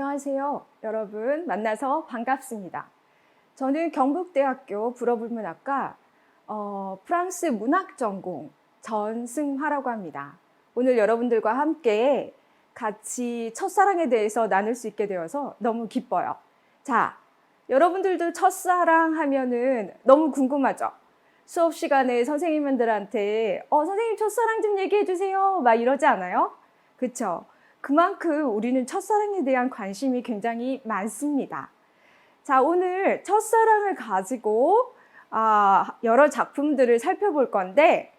안녕하세요. 여러분 만나서 반갑습니다. 저는 경북대학교 불어불문학과 프랑스 문학 전공 전승화라고 합니다. 오늘 여러분들과 함께 같이 첫사랑에 대해서 나눌 수 있게 되어서 너무 기뻐요. 자, 여러분들도 첫사랑 하면은 너무 궁금하죠? 수업 시간에 선생님들한테 선생님 첫사랑 좀 얘기해 주세요 막 이러지 않아요? 그쵸? 그만큼 우리는 첫사랑에 대한 관심이 굉장히 많습니다. 자, 오늘 첫사랑을 가지고 여러 작품들을 살펴볼 건데,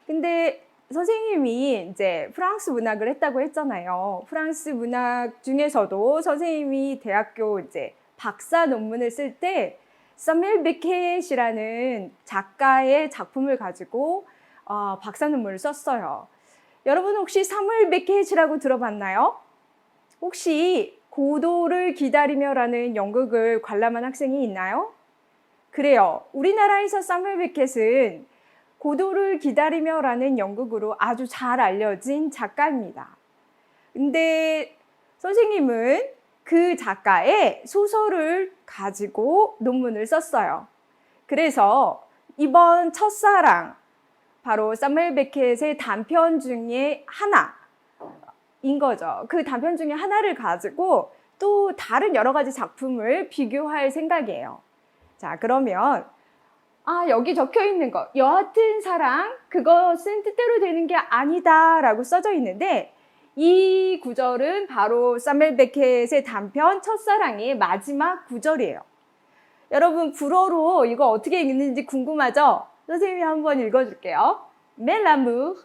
근데 선생님이 이제 프랑스 문학을 했다고 했잖아요. 프랑스 문학 중에서도 선생님이 대학교 이제 박사 논문을 쓸 때 사멜 베켓이라는 작가의 작품을 가지고 박사 논문을 썼어요. 여러분 혹시 사무엘 베켓이라고 들어봤나요? 혹시 고도를 기다리며라는 연극을 관람한 학생이 있나요? 그래요. 우리나라에서 사무엘 베켓은 고도를 기다리며라는 연극으로 아주 잘 알려진 작가입니다. 근데 선생님은 그 작가의 소설을 가지고 논문을 썼어요. 그래서 이번 첫사랑, 바로 사무엘 베켓의 단편 중에 하나인 거죠. 그 단편 중에 하나를 가지고 또 다른 여러 가지 작품을 비교할 생각이에요. 자, 그러면 여기 적혀 있는 거, 여하튼 사랑, 그것은 뜻대로 되는 게 아니다 라고 써져 있는데, 이 구절은 바로 사무엘 베켓의 단편 첫사랑의 마지막 구절이에요. 여러분 불어로 이거 어떻게 읽는지 궁금하죠? 선생님이 한번 읽어줄게요. Mais l'amour,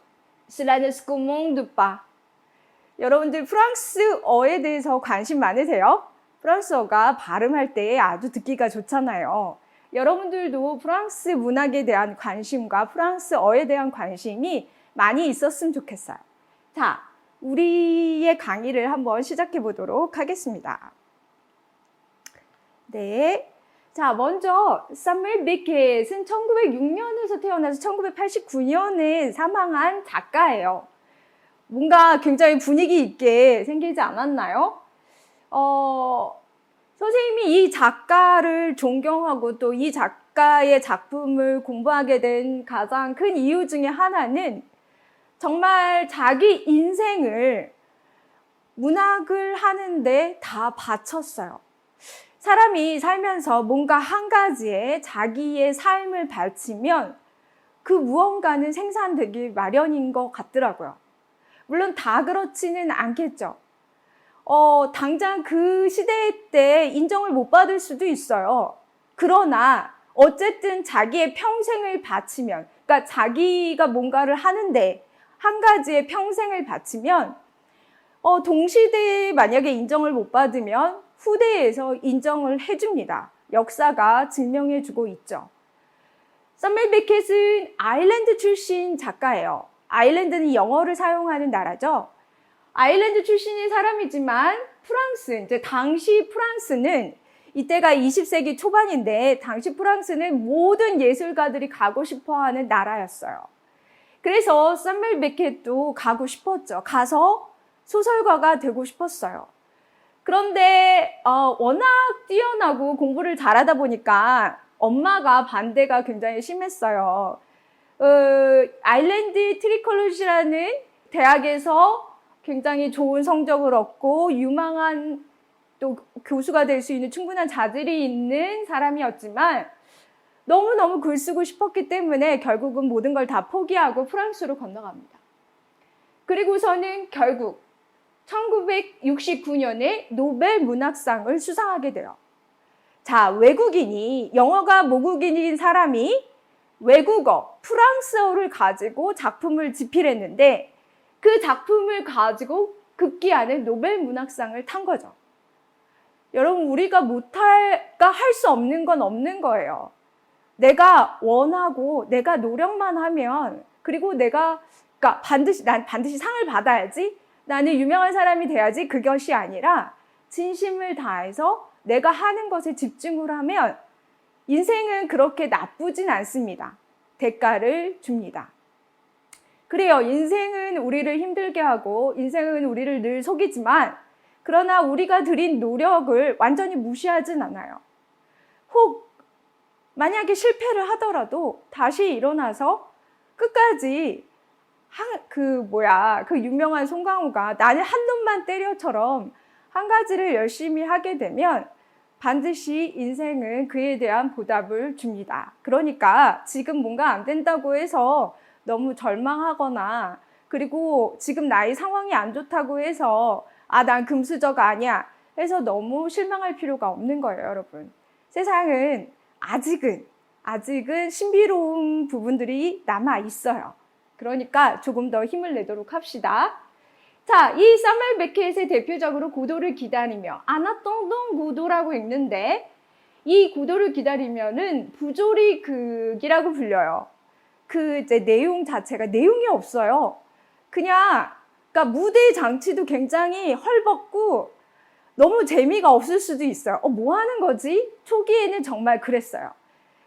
cela ne se commande pas. 여러분들 프랑스어에 대해서 관심 많으세요? 프랑스어가 발음할 때 아주 듣기가 좋잖아요. 여러분들도 프랑스 문학에 대한 관심과 프랑스어에 대한 관심이 많이 있었으면 좋겠어요. 자, 우리의 강의를 한번 시작해 보도록 하겠습니다. 네. 자, 먼저 사무엘 베켓은 1906년에서 태어나서 1989년에 사망한 작가예요. 뭔가 굉장히 분위기 있게 생기지 않았나요? 선생님이 이 작가를 존경하고 또 이 작가의 작품을 공부하게 된 가장 큰 이유 중에 하나는 정말 자기 인생을 문학을 하는데 다 바쳤어요. 사람이 살면서 뭔가 한 가지에 자기의 삶을 바치면 그 무언가는 생산되기 마련인 것 같더라고요. 물론 다 그렇지는 않겠죠. 당장 그 시대 때 인정을 못 받을 수도 있어요. 그러나 어쨌든 자기의 평생을 바치면, 그러니까 자기가 뭔가를 하는데 한 가지에 평생을 바치면 동시대에 만약에 인정을 못 받으면 후대에서 인정을 해줍니다. 역사가 증명해주고 있죠. 사무엘 베켓은 아일랜드 출신 작가예요. 아일랜드는 영어를 사용하는 나라죠. 아일랜드 출신의 사람이지만 이제 당시 프랑스는 이때가 20세기 초반인데 당시 프랑스는 모든 예술가들이 가고 싶어하는 나라였어요. 그래서 사무엘 베켓도 가고 싶었죠. 가서 소설가가 되고 싶었어요. 그런데 워낙 뛰어나고 공부를 잘하다 보니까 엄마가 반대가 굉장히 심했어요. 아일랜드 트리콜로지라는 대학에서 굉장히 좋은 성적을 얻고 유망한 또 교수가 될 수 있는 충분한 자질이 있는 사람이었지만 너무너무 글 쓰고 싶었기 때문에 결국은 모든 걸 다 포기하고 프랑스로 건너갑니다. 그리고서는 결국 1969년에 노벨 문학상을 수상하게 돼요. 자, 외국인이, 영어가 모국인인 사람이 외국어, 프랑스어를 가지고 작품을 집필했는데 그 작품을 가지고 급기야는 노벨 문학상을 탄 거죠. 여러분, 우리가 할 수 없는 건 없는 거예요. 내가 원하고 내가 노력만 하면, 그리고 그러니까 난 반드시 상을 받아야지, 나는 유명한 사람이 돼야지, 그것이 아니라 진심을 다해서 내가 하는 것에 집중을 하면 인생은 그렇게 나쁘진 않습니다. 대가를 줍니다. 그래요. 인생은 우리를 힘들게 하고 인생은 우리를 늘 속이지만 그러나 우리가 들인 노력을 완전히 무시하진 않아요. 혹 만약에 실패를 하더라도 다시 일어나서 끝까지 그 유명한 송강호가 나는 한 놈만 때려처럼 한 가지를 열심히 하게 되면 반드시 인생은 그에 대한 보답을 줍니다. 그러니까 지금 뭔가 안 된다고 해서 너무 절망하거나, 그리고 지금 나의 상황이 안 좋다고 해서 난 금수저가 아니야 해서 너무 실망할 필요가 없는 거예요, 여러분. 세상은 아직은 신비로운 부분들이 남아 있어요. 그러니까 조금 더 힘을 내도록 합시다. 자, 이 사무엘 베켓의 대표적으로 고도를 기다리며, 아나똥동 고도라고 읽는데, 이 고도를 기다리면은 부조리 극이라고 불려요. 이제 내용 자체가 내용이 없어요. 그러니까 무대 장치도 굉장히 헐벗고 너무 재미가 없을 수도 있어요. 뭐 하는 거지? 초기에는 정말 그랬어요.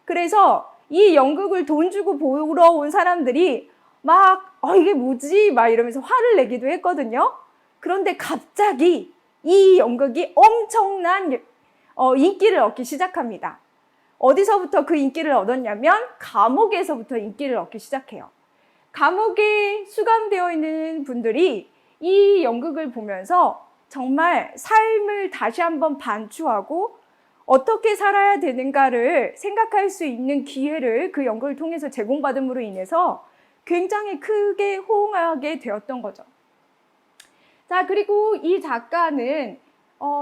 그래서 이 연극을 돈 주고 보러 온 사람들이 이게 뭐지? 이러면서 화를 내기도 했거든요. 그런데 갑자기 이 연극이 엄청난 인기를 얻기 시작합니다. 어디서부터 그 인기를 얻었냐면 감옥에서부터 인기를 얻기 시작해요. 감옥에 수감되어 있는 분들이 이 연극을 보면서 정말 삶을 다시 한번 반추하고 어떻게 살아야 되는가를 생각할 수 있는 기회를 그 연극을 통해서 제공받음으로 인해서 굉장히 크게 호응하게 되었던 거죠. 자, 그리고 이 작가는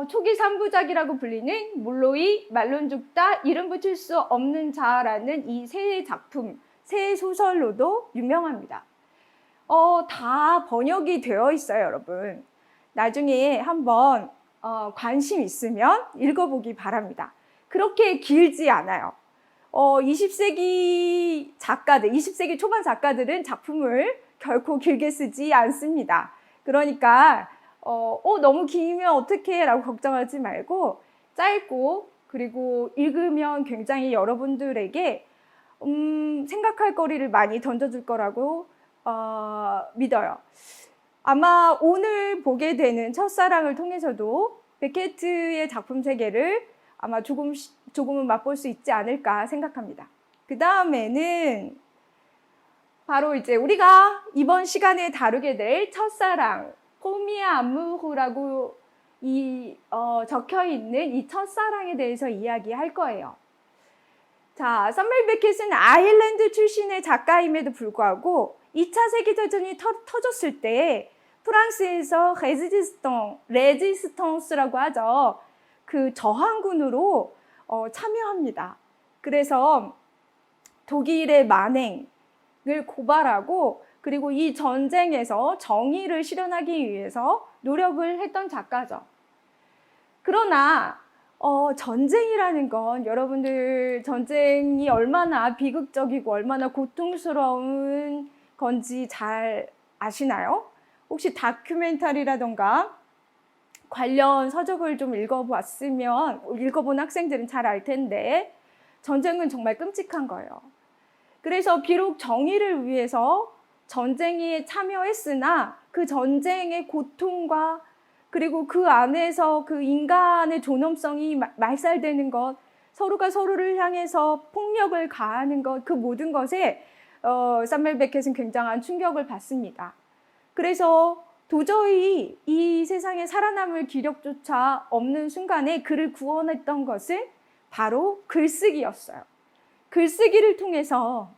초기 3부작이라고 불리는 물로이, 말론 죽다, 이름 붙일 수 없는 자라는 이 세 작품, 세 소설로도 유명합니다. 다 번역이 되어 있어요, 여러분. 나중에 한번 관심 있으면 읽어보기 바랍니다. 그렇게 길지 않아요. 20세기 초반 작가들은 작품을 결코 길게 쓰지 않습니다. 그러니까 너무 길면 어떡해 라고 걱정하지 말고 짧고, 그리고 읽으면 굉장히 여러분들에게 생각할 거리를 많이 던져줄 거라고 믿어요. 아마 오늘 보게 되는 첫사랑을 통해서도 베케트의 작품 세계를 아마 조금은 맛볼 수 있지 않을까 생각합니다. 그 다음에는 바로 이제 우리가 이번 시간에 다루게 될 첫사랑, 포미아 아무후라고 적혀 있는 이 첫사랑에 대해서 이야기할 거예요. 자, 사무엘 베켓은 아일랜드 출신의 작가임에도 불구하고 2차 세계대전이 터졌을 때 프랑스에서 레지스탕스라고 하죠. 그 저항군으로 참여합니다. 그래서 독일의 만행을 고발하고, 그리고 이 전쟁에서 정의를 실현하기 위해서 노력을 했던 작가죠. 그러나 전쟁이라는 건, 여러분들 전쟁이 얼마나 비극적이고 얼마나 고통스러운 건지 잘 아시나요? 혹시 다큐멘터리라던가 관련 서적을 좀 읽어본 학생들은 잘 알 텐데, 전쟁은 정말 끔찍한 거예요. 그래서 비록 정의를 위해서 전쟁에 참여했으나 그 전쟁의 고통과, 그리고 그 안에서 그 인간의 존엄성이 말살되는 것, 서로가 서로를 향해서 폭력을 가하는 것, 그 모든 것에 사무엘 베켓은 굉장한 충격을 받습니다. 그래서 도저히 이 세상에 살아남을 기력조차 없는 순간에 그를 구원했던 것은 바로 글쓰기였어요. 글쓰기를 통해서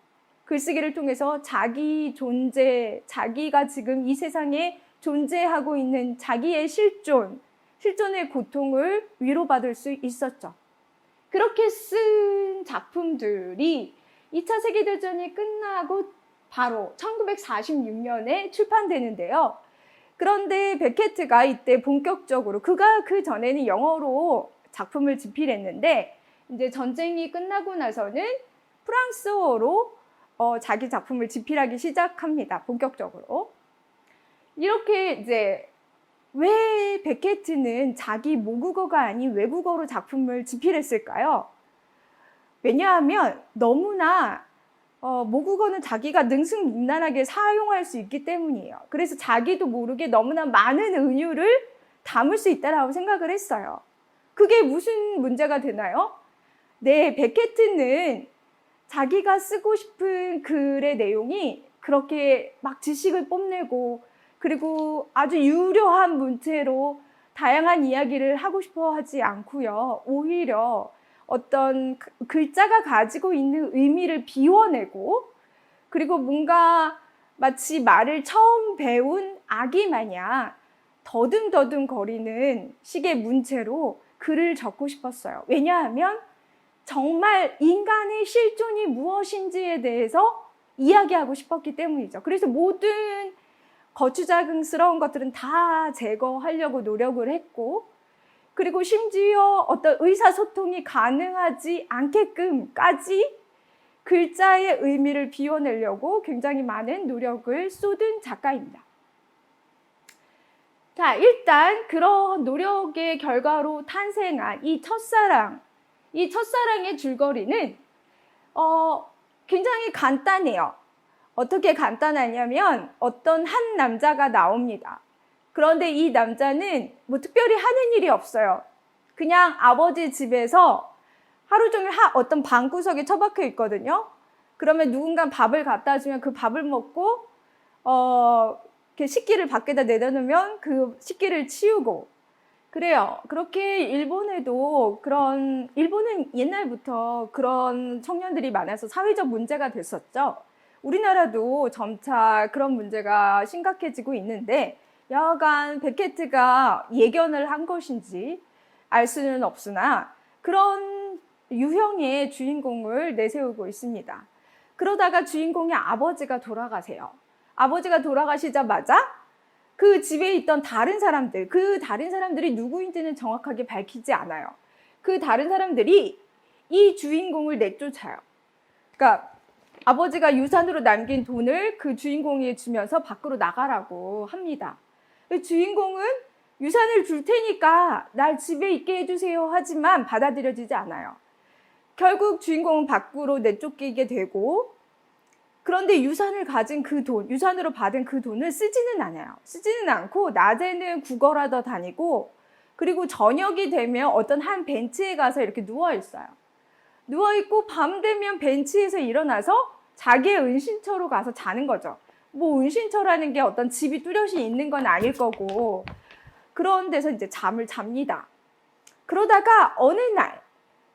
자기 존재, 자기가 지금 이 세상에 존재하고 있는 자기의 실존의 고통을 위로받을 수 있었죠. 그렇게 쓴 작품들이 2차 세계대전이 끝나고 바로 1946년에 출판되는데요. 그런데 베케트가 이때 본격적으로, 그가 그 전에는 영어로 작품을 집필했는데, 이제 전쟁이 끝나고 나서는 프랑스어로 자기 작품을 집필하기 시작합니다. 본격적으로. 이렇게 이제 왜 베케트는 자기 모국어가 아닌 외국어로 작품을 집필했을까요? 왜냐하면 너무나 모국어는 자기가 능수능란하게 사용할 수 있기 때문이에요. 그래서 자기도 모르게 너무나 많은 은유를 담을 수 있다라고 생각을 했어요. 그게 무슨 문제가 되나요? 네, 베케트는 자기가 쓰고 싶은 글의 내용이 그렇게 막 지식을 뽐내고 그리고 아주 유려한 문체로 다양한 이야기를 하고 싶어 하지 않고요. 오히려 어떤 글자가 가지고 있는 의미를 비워내고 그리고 뭔가 마치 말을 처음 배운 아기 마냥 더듬더듬 거리는 식의 문체로 글을 적고 싶었어요. 왜냐하면 정말 인간의 실존이 무엇인지에 대해서 이야기하고 싶었기 때문이죠. 그래서 모든 거추장스러운 것들은 다 제거하려고 노력을 했고 그리고 심지어 어떤 의사소통이 가능하지 않게끔까지 글자의 의미를 비워내려고 굉장히 많은 노력을 쏟은 작가입니다. 자, 일단 그런 노력의 결과로 탄생한 이 첫사랑의 줄거리는 굉장히 간단해요. 어떻게 간단하냐면 어떤 한 남자가 나옵니다. 그런데 이 남자는 뭐 특별히 하는 일이 없어요. 그냥 아버지 집에서 하루 종일 어떤 방구석에 처박혀 있거든요. 그러면 누군가 밥을 갖다 주면 그 밥을 먹고 이렇게 식기를 밖에다 내다 놓으면 그 식기를 치우고 그래요. 그렇게 일본은 옛날부터 그런 청년들이 많아서 사회적 문제가 됐었죠. 우리나라도 점차 그런 문제가 심각해지고 있는데 여하간 베케트가 예견을 한 것인지 알 수는 없으나 그런 유형의 주인공을 내세우고 있습니다. 그러다가 주인공의 아버지가 돌아가세요. 아버지가 돌아가시자마자 그 집에 있던 그 다른 사람들이 누구인지는 정확하게 밝히지 않아요. 그 다른 사람들이 이 주인공을 내쫓아요. 그러니까 아버지가 유산으로 남긴 돈을 그 주인공이 주면서 밖으로 나가라고 합니다. 주인공은 유산을 줄 테니까 날 집에 있게 해주세요 하지만 받아들여지지 않아요. 결국 주인공은 밖으로 내쫓기게 되고 그런데 유산을 가진 유산으로 받은 그 돈을 쓰지는 않아요. 쓰지는 않고 낮에는 구걸하러 다니고 그리고 저녁이 되면 어떤 한 벤치에 가서 이렇게 누워있어요. 누워있고 밤 되면 벤치에서 일어나서 자기의 은신처로 가서 자는 거죠. 뭐 은신처라는 게 어떤 집이 뚜렷이 있는 건 아닐 거고 그런 데서 이제 잠을 잡니다. 그러다가 어느 날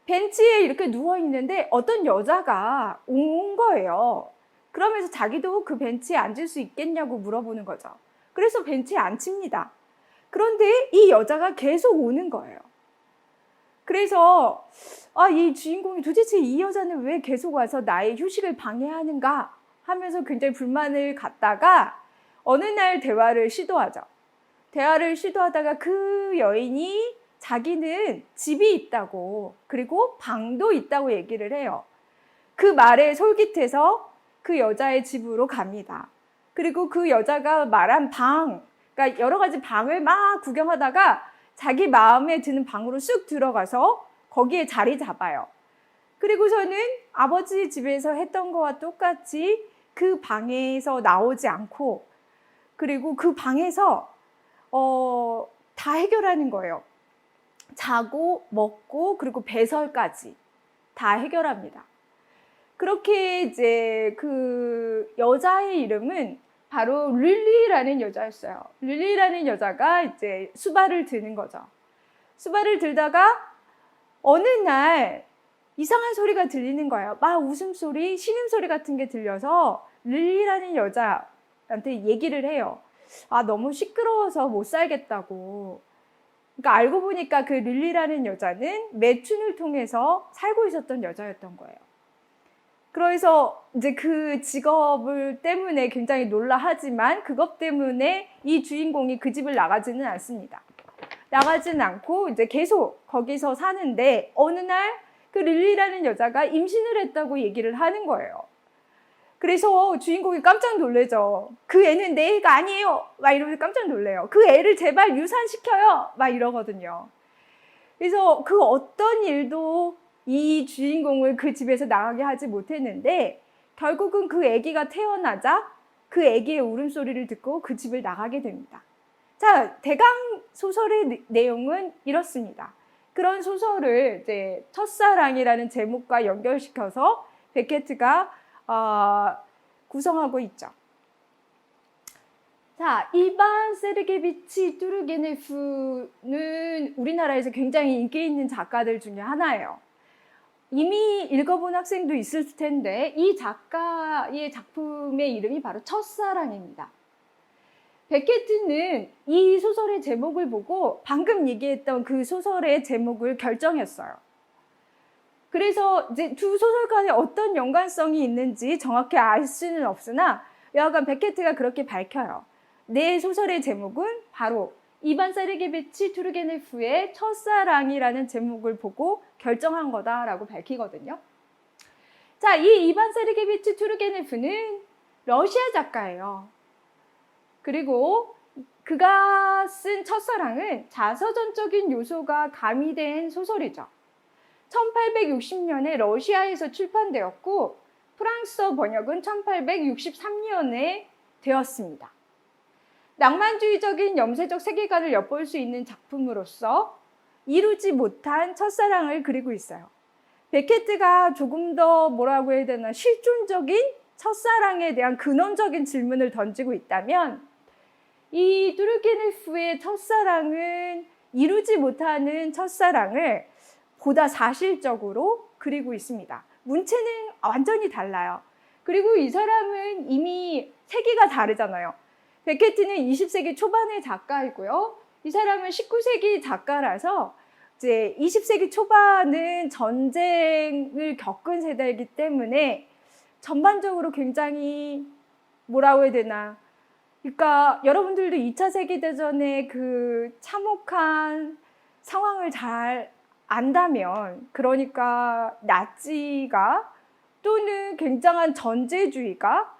벤치에 이렇게 누워있는데 어떤 여자가 온 거예요. 그러면서 자기도 그 벤치에 앉을 수 있겠냐고 물어보는 거죠. 그래서 벤치에 앉힙니다. 그런데 이 여자가 계속 오는 거예요. 그래서 이 주인공이 도대체 이 여자는 왜 계속 와서 나의 휴식을 방해하는가 하면서 굉장히 불만을 갖다가 어느 날 대화를 시도하죠. 대화를 시도하다가 그 여인이 자기는 집이 있다고 그리고 방도 있다고 얘기를 해요. 그 말에 솔깃해서 그 여자의 집으로 갑니다. 그리고 그 여자가 말한 그러니까 여러 가지 방을 막 구경하다가 자기 마음에 드는 방으로 쑥 들어가서 거기에 자리 잡아요. 그리고서는 아버지 집에서 했던 거와 똑같이 그 방에서 나오지 않고 그리고 그 방에서 다 해결하는 거예요. 자고 먹고 그리고 배설까지 다 해결합니다. 그렇게 이제 그 여자의 이름은 바로 릴리라는 여자였어요. 릴리라는 여자가 이제 수발을 드는 거죠. 수발을 들다가 어느 날 이상한 소리가 들리는 거예요. 막 웃음소리, 신음소리 같은 게 들려서 릴리라는 여자한테 얘기를 해요. 너무 시끄러워서 못 살겠다고. 그러니까 알고 보니까 그 릴리라는 여자는 매춘을 통해서 살고 있었던 여자였던 거예요. 그래서 이제 그 직업을 때문에 굉장히 놀라하지만 그것 때문에 이 주인공이 그 집을 나가지는 않습니다. 나가지는 않고 이제 계속 거기서 사는데 어느 날 그 릴리라는 여자가 임신을 했다고 얘기를 하는 거예요. 그래서 주인공이 깜짝 놀래죠. 그 애는 내 애가 아니에요. 막 이러면서 깜짝 놀래요. 그 애를 제발 유산시켜요. 막 이러거든요. 그래서 그 어떤 일도 이 주인공을 그 집에서 나가게 하지 못했는데 결국은 그 아기가 태어나자 그 아기의 울음소리를 듣고 그 집을 나가게 됩니다. 자, 대강 소설의 내용은 이렇습니다. 그런 소설을 이제 첫사랑이라는 제목과 연결시켜서 베케트가 구성하고 있죠. 자, 이반 세르게비치 투르게네프는 우리나라에서 굉장히 인기 있는 작가들 중에 하나예요. 이미 읽어본 학생도 있을 텐데 이 작가의 작품의 이름이 바로 첫사랑입니다. 베케트는 이 소설의 제목을 보고 방금 얘기했던 그 소설의 제목을 결정했어요. 그래서 이제 두 소설 간에 어떤 연관성이 있는지 정확히 알 수는 없으나 여하간 베케트가 그렇게 밝혀요. 내 소설의 제목은 바로 이반 세르게비치 투르게네프의 첫사랑이라는 제목을 보고 결정한 거다라고 밝히거든요. 자, 이 이반 세르게비치 투르게네프는 러시아 작가예요. 그리고 그가 쓴 첫사랑은 자서전적인 요소가 가미된 소설이죠. 1860년에 러시아에서 출판되었고 프랑스어 번역은 1863년에 되었습니다. 낭만주의적인 염세적 세계관을 엿볼 수 있는 작품으로서 이루지 못한 첫사랑을 그리고 있어요. 베케트가 조금 더 뭐라고 해야 되나 실존적인 첫사랑에 대한 근원적인 질문을 던지고 있다면 이 투르게네프의 첫사랑은 이루지 못하는 첫사랑을 보다 사실적으로 그리고 있습니다. 문체는 완전히 달라요. 그리고 이 사람은 이미 세기가 다르잖아요. 베케트는 20세기 초반의 작가이고요. 이 사람은 19세기 작가라서 이제 20세기 초반은 전쟁을 겪은 세대이기 때문에 전반적으로 굉장히 뭐라고 해야 되나. 그러니까 여러분들도 2차 세계대전의 그 참혹한 상황을 잘 안다면, 그러니까 나치가 또는 굉장한 전제주의가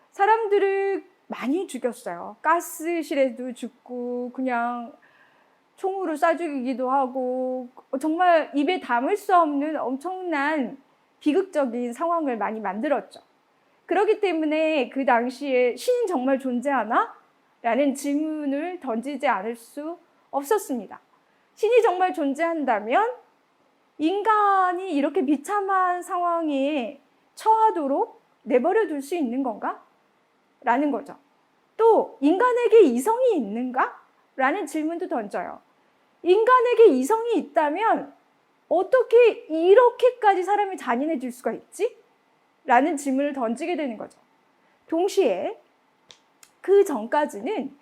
사람들을 많이 죽였어요. 가스실에도 죽고 그냥 총으로 쏴 죽이기도 하고 정말 입에 담을 수 없는 엄청난 비극적인 상황을 많이 만들었죠. 그렇기 때문에 그 당시에 신이 정말 존재하나? 라는 질문을 던지지 않을 수 없었습니다. 신이 정말 존재한다면 인간이 이렇게 비참한 상황에 처하도록 내버려 둘 수 있는 건가? 라는 거죠. 또 인간에게 이성이 있는가? 라는 질문도 던져요. 인간에게 이성이 있다면 어떻게 이렇게까지 사람이 잔인해질 수가 있지? 라는 질문을 던지게 되는 거죠. 동시에 그 전까지는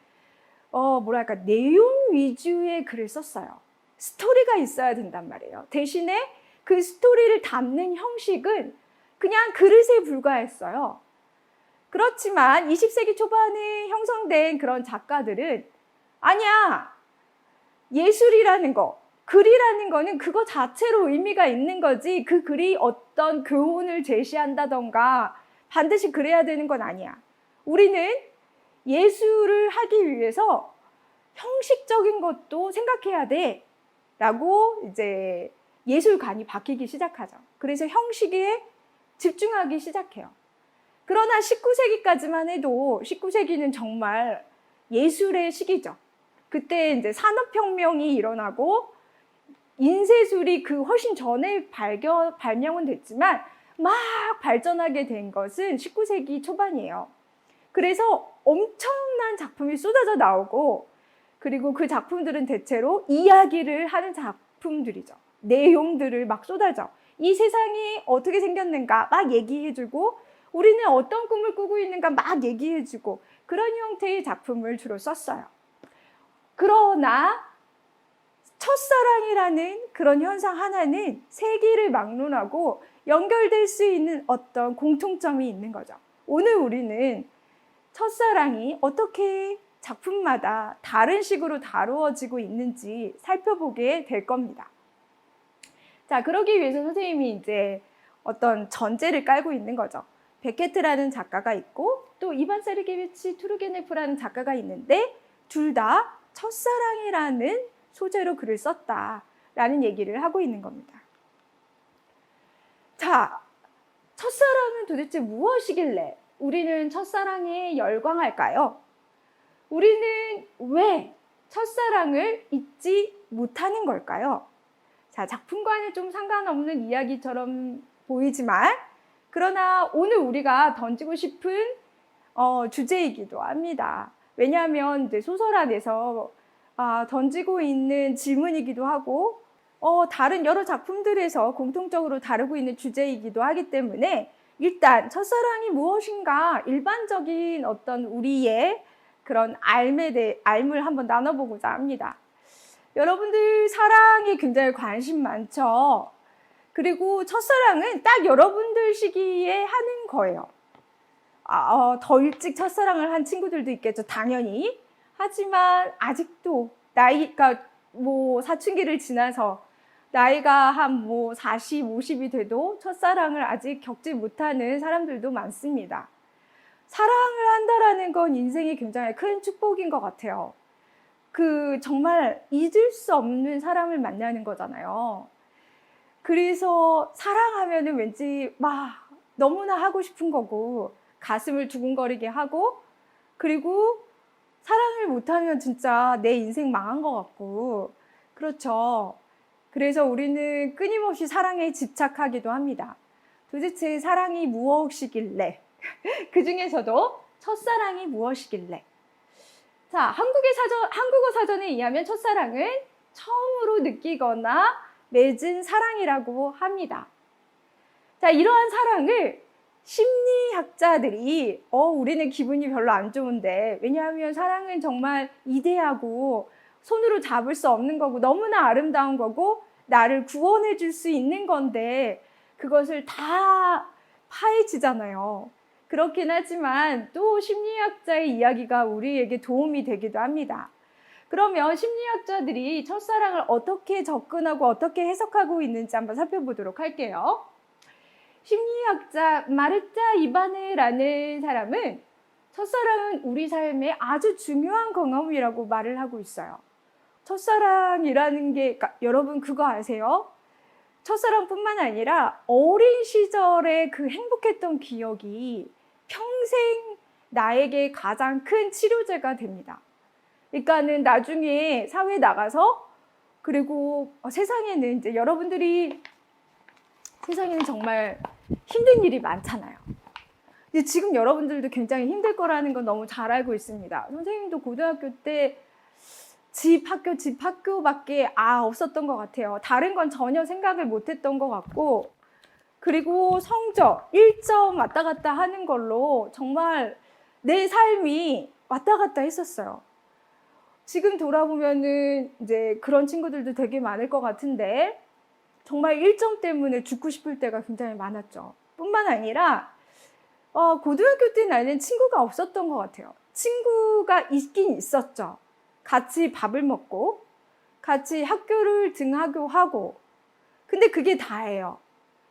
뭐랄까 내용 위주의 글을 썼어요. 스토리가 있어야 된단 말이에요. 대신에 그 스토리를 담는 형식은 그냥 그릇에 불과했어요. 그렇지만 20세기 초반에 형성된 그런 작가들은 아니야, 예술이라는 거, 글이라는 거는 그거 자체로 의미가 있는 거지 그 글이 어떤 교훈을 제시한다던가 반드시 그래야 되는 건 아니야. 우리는 예술을 하기 위해서 형식적인 것도 생각해야 돼 라고 이제 예술관이 바뀌기 시작하죠. 그래서 형식에 집중하기 시작해요. 그러나 19세기까지만 해도 19세기는 정말 예술의 시기죠. 그때 이제 산업혁명이 일어나고 인쇄술이 그 훨씬 전에 발명은 됐지만 막 발전하게 된 것은 19세기 초반이에요. 그래서 엄청난 작품이 쏟아져 나오고 그리고 그 작품들은 대체로 이야기를 하는 작품들이죠. 내용들을 막 쏟아져. 이 세상이 어떻게 생겼는가 막 얘기해주고 우리는 어떤 꿈을 꾸고 있는가 막 얘기해주고 그런 형태의 작품을 주로 썼어요. 그러나 첫사랑이라는 그런 현상 하나는 세기를 막론하고 연결될 수 있는 어떤 공통점이 있는 거죠. 오늘 우리는 첫사랑이 어떻게 작품마다 다른 식으로 다루어지고 있는지 살펴보게 될 겁니다. 자, 그러기 위해서 선생님이 이제 어떤 전제를 깔고 있는 거죠. 베케트라는 작가가 있고 또 이반 세르게비치 투르게네프라는 작가가 있는데 둘 다 첫사랑이라는 소재로 글을 썼다라는 얘기를 하고 있는 겁니다. 자, 첫사랑은 도대체 무엇이길래 우리는 첫사랑에 열광할까요? 우리는 왜 첫사랑을 잊지 못하는 걸까요? 자, 작품과는 좀 상관없는 이야기처럼 보이지만, 그러나 오늘 우리가 던지고 싶은 주제이기도 합니다. 왜냐하면 이제 소설 안에서 던지고 있는 질문이기도 하고, 다른 여러 작품들에서 공통적으로 다루고 있는 주제이기도 하기 때문에 일단 첫사랑이 무엇인가 일반적인 어떤 우리의 그런 알을 한번 나눠보고자 합니다. 여러분들 사랑에 굉장히 관심 많죠? 그리고 첫사랑은 딱 여러분들 시기에 하는 거예요. 더 일찍 첫사랑을 한 친구들도 있겠죠, 당연히. 하지만 아직도 나이가 사춘기를 지나서 나이가 한 40, 50이 돼도 첫사랑을 아직 겪지 못하는 사람들도 많습니다. 사랑을 한다라는 건 인생이 굉장히 큰 축복인 것 같아요. 정말 잊을 수 없는 사람을 만나는 거잖아요. 그래서 사랑하면은 왠지 너무나 하고 싶은 거고, 가슴을 두근거리게 하고, 그리고 사랑을 못하면 진짜 내 인생 망한 것 같고, 그렇죠. 그래서 우리는 끊임없이 사랑에 집착하기도 합니다. 도대체 사랑이 무엇이길래? 그 중에서도 첫사랑이 무엇이길래? 자, 한국어 사전에 의하면 첫사랑은 처음으로 느끼거나 맺은 사랑이라고 합니다. 자, 이러한 사랑을 심리학자들이 우리는 기분이 별로 안 좋은데, 왜냐하면 사랑은 정말 이대하고 손으로 잡을 수 없는 거고 너무나 아름다운 거고 나를 구원해 줄 수 있는 건데 그것을 다 파헤치잖아요. 그렇긴 하지만 또 심리학자의 이야기가 우리에게 도움이 되기도 합니다. 그러면 심리학자들이 첫사랑을 어떻게 접근하고 어떻게 해석하고 있는지 한번 살펴보도록 할게요. 심리학자 마르타 이바네라는 사람은 첫사랑은 우리 삶의 아주 중요한 경험이라고 말을 하고 있어요. 첫사랑이라는 게, 여러분 그거 아세요? 첫사랑뿐만 아니라 어린 시절의 그 행복했던 기억이 평생 나에게 가장 큰 치료제가 됩니다. 그러니까는 나중에 사회에 나가서, 그리고 세상에는 이제 세상에는 정말 힘든 일이 많잖아요. 근데 지금 여러분들도 굉장히 힘들 거라는 건 너무 잘 알고 있습니다. 선생님도 고등학교 때 집 학교밖에 없었던 것 같아요. 다른 건 전혀 생각을 못했던 것 같고, 그리고 성적 1점 왔다 갔다 하는 걸로 정말 내 삶이 왔다 갔다 했었어요. 지금 돌아보면은 이제 그런 친구들도 되게 많을 것 같은데, 정말 1점 때문에 죽고 싶을 때가 굉장히 많았죠. 뿐만 아니라 고등학교 때 나는 친구가 없었던 것 같아요. 친구가 있긴 있었죠. 같이 밥을 먹고 같이 학교를 등하교하고, 근데 그게 다예요.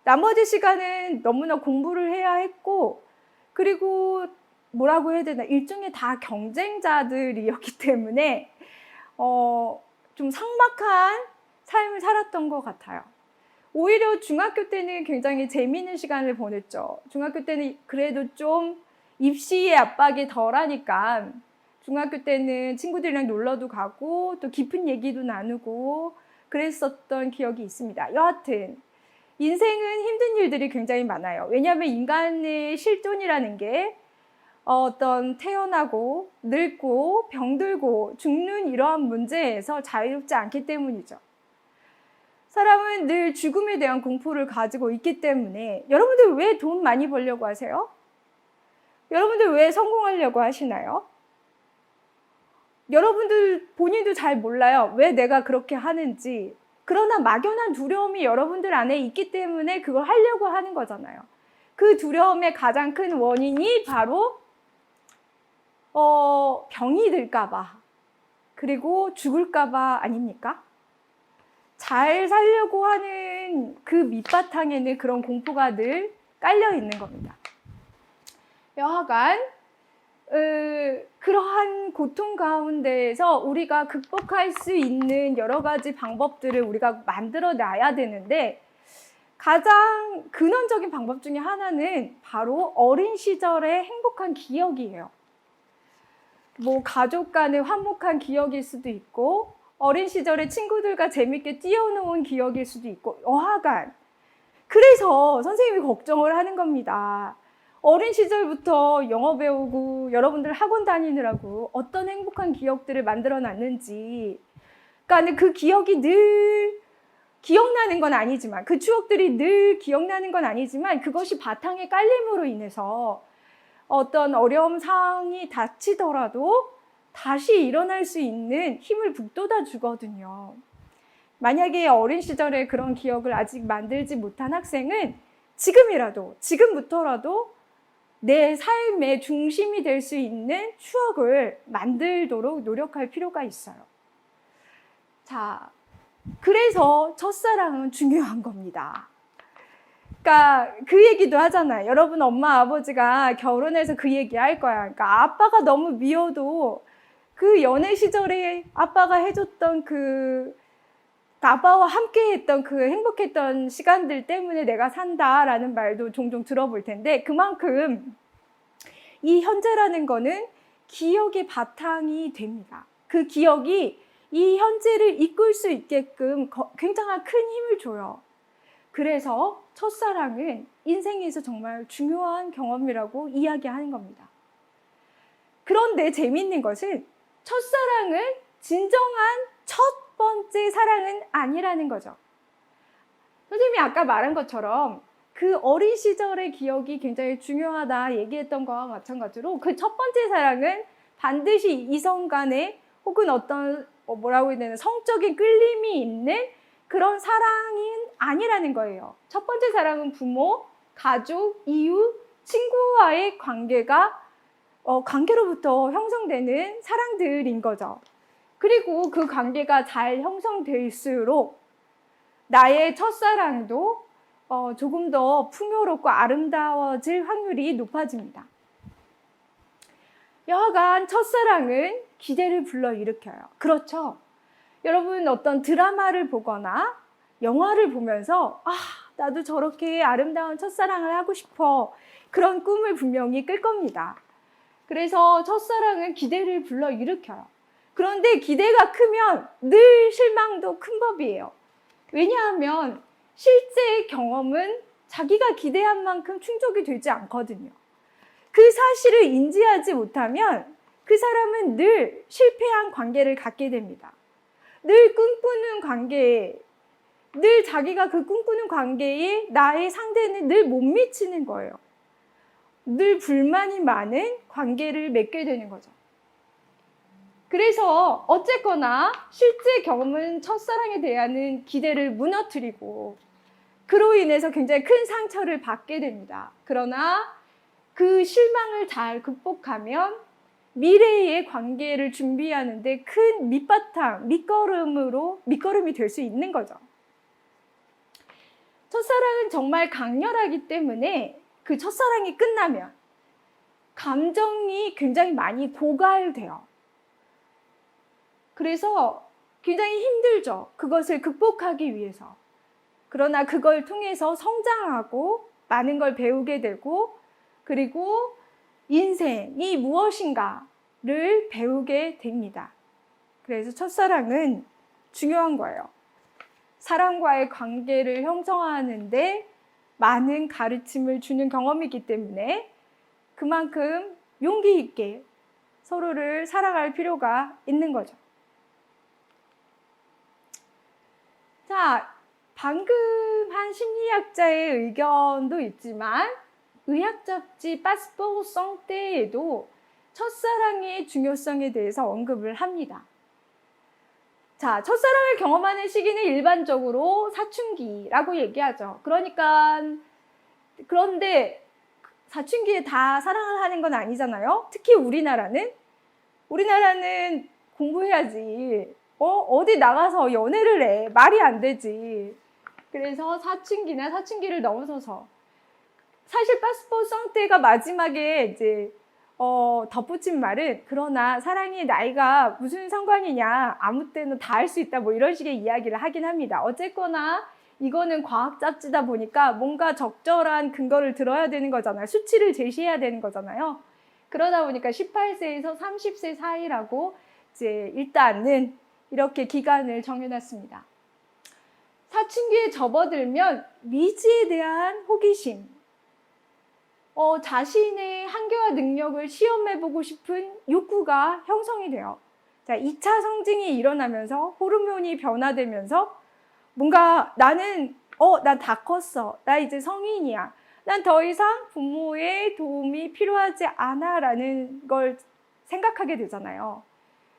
나머지 시간은 너무나 공부를 해야 했고, 그리고 뭐라고 해야 되나, 일종의 다 경쟁자들이었기 때문에 좀 삭막한 삶을 살았던 것 같아요. 오히려 중학교 때는 굉장히 재미있는 시간을 보냈죠. 중학교 때는 그래도 좀 입시의 압박이 덜하니까 중학교 때는 친구들이랑 놀러도 가고 또 깊은 얘기도 나누고 그랬었던 기억이 있습니다. 여하튼 인생은 힘든 일들이 굉장히 많아요. 왜냐하면 인간의 실존이라는 게 어떤 태어나고 늙고 병들고 죽는 이러한 문제에서 자유롭지 않기 때문이죠. 사람은 늘 죽음에 대한 공포를 가지고 있기 때문에, 여러분들 왜 돈 많이 벌려고 하세요? 여러분들 왜 성공하려고 하시나요? 여러분들 본인도 잘 몰라요. 왜 내가 그렇게 하는지. 그러나 막연한 두려움이 여러분들 안에 있기 때문에 그걸 하려고 하는 거잖아요. 그 두려움의 가장 큰 원인이 바로 병이 들까봐, 그리고 죽을까봐 아닙니까? 잘 살려고 하는 그 밑바탕에는 그런 공포가 늘 깔려 있는 겁니다. 여하간 그러한 고통 가운데에서 우리가 극복할 수 있는 여러 가지 방법들을 우리가 만들어 놔야 되는데, 가장 근원적인 방법 중에 하나는 바로 어린 시절의 행복한 기억이에요. 뭐 가족 간의 화목한 기억일 수도 있고, 어린 시절에 친구들과 재밌게 뛰어노은 기억일 수도 있고, 여하간. 그래서 선생님이 걱정을 하는 겁니다. 어린 시절부터 영어 배우고 여러분들 학원 다니느라고 어떤 행복한 기억들을 만들어 놨는지, 그러니까 그 기억이 늘 기억나는 건 아니지만, 그 추억들이 늘 기억나는 건 아니지만, 그것이 바탕에 깔림으로 인해서 어떤 어려움 상황이 닥치더라도 다시 일어날 수 있는 힘을 북돋아 주거든요. 만약에 어린 시절에 그런 기억을 아직 만들지 못한 학생은 지금부터라도 내 삶의 중심이 될 수 있는 추억을 만들도록 노력할 필요가 있어요. 자, 그래서 첫사랑은 중요한 겁니다. 그러니까 그 얘기도 하잖아요. 여러분 엄마 아버지가 결혼해서 그 얘기 할 거야. 그러니까 아빠가 너무 미워도 그 연애 시절에 아빠가 해줬던 아빠와 함께 했던 그 행복했던 시간들 때문에 내가 산다라는 말도 종종 들어볼 텐데, 그만큼 이 현재라는 거는 기억의 바탕이 됩니다. 그 기억이 이 현재를 이끌 수 있게끔 굉장한 큰 힘을 줘요. 그래서 첫사랑은 인생에서 정말 중요한 경험이라고 이야기하는 겁니다. 그런데 재미있는 것은 첫사랑은 진정한 첫 번째 사랑은 아니라는 거죠. 선생님이 아까 말한 것처럼 그 어린 시절의 기억이 굉장히 중요하다 얘기했던 거와 마찬가지로 그 첫 번째 사랑은 반드시 이성 간에 혹은 어떤 뭐라고 해야 되나 성적인 끌림이 있는 그런 사랑이 아니라는 거예요. 첫 번째 사랑은 부모, 가족, 이웃, 친구와의 관계로부터 형성되는 사랑들인 거죠. 그리고 그 관계가 잘 형성될수록 나의 첫사랑도 조금 더 풍요롭고 아름다워질 확률이 높아집니다. 여하간 첫사랑은 기대를 불러일으켜요. 그렇죠? 여러분 어떤 드라마를 보거나 영화를 보면서 나도 저렇게 아름다운 첫사랑을 하고 싶어. 그런 꿈을 분명히 꿀 겁니다. 그래서 첫사랑은 기대를 불러일으켜요. 그런데 기대가 크면 늘 실망도 큰 법이에요. 왜냐하면 실제 경험은 자기가 기대한 만큼 충족이 되지 않거든요. 그 사실을 인지하지 못하면 그 사람은 늘 실패한 관계를 갖게 됩니다. 늘 꿈꾸는 관계에, 늘 자기가 그 꿈꾸는 관계에 나의 상대는 늘 못 미치는 거예요. 늘 불만이 많은 관계를 맺게 되는 거죠. 그래서 어쨌거나 실제 경험은 첫사랑에 대한 기대를 무너뜨리고 그로 인해서 굉장히 큰 상처를 받게 됩니다. 그러나 그 실망을 잘 극복하면 미래의 관계를 준비하는데 큰 밑바탕, 밑거름이 될 수 있는 거죠. 첫사랑은 정말 강렬하기 때문에 그 첫사랑이 끝나면 감정이 굉장히 많이 고갈돼요. 그래서 굉장히 힘들죠. 그것을 극복하기 위해서. 그러나 그걸 통해서 성장하고 많은 걸 배우게 되고 그리고 인생이 무엇인가를 배우게 됩니다. 그래서 첫사랑은 중요한 거예요. 사람과의 관계를 형성하는데 많은 가르침을 주는 경험이기 때문에 그만큼 용기 있게 서로를 사랑할 필요가 있는 거죠. 자, 방금 한 심리학자의 의견도 있지만 의학 잡지 파스포르 상태에도 첫사랑의 중요성에 대해서 언급을 합니다. 자, 첫사랑을 경험하는 시기는 일반적으로 사춘기라고 얘기하죠. 그런데 사춘기에 다 사랑을 하는 건 아니잖아요. 특히 우리나라는 공부해야지. 어디 나가서 연애를 해. 말이 안 되지. 그래서 사춘기를 넘어서서 사실 파스포르 상태가 마지막에 이제 덧붙인 말은 그러나 사랑이 나이가 무슨 상관이냐 아무 때나 다 할 수 있다 뭐 이런 식의 이야기를 하긴 합니다. 어쨌거나 이거는 과학 잡지다 보니까 뭔가 적절한 근거를 들어야 되는 거잖아요. 수치를 제시해야 되는 거잖아요. 그러다 보니까 18세에서 30세 사이라고 이제 일단은 이렇게 기간을 정해놨습니다. 사춘기에 접어들면 미지에 대한 호기심, 자신의 한계와 능력을 시험해보고 싶은 욕구가 형성이 돼요. 자, 2차 성징이 일어나면서 호르몬이 변화되면서 뭔가 나는 난 다 컸어. 나 이제 성인이야. 난 더 이상 부모의 도움이 필요하지 않아 라는 걸 생각하게 되잖아요.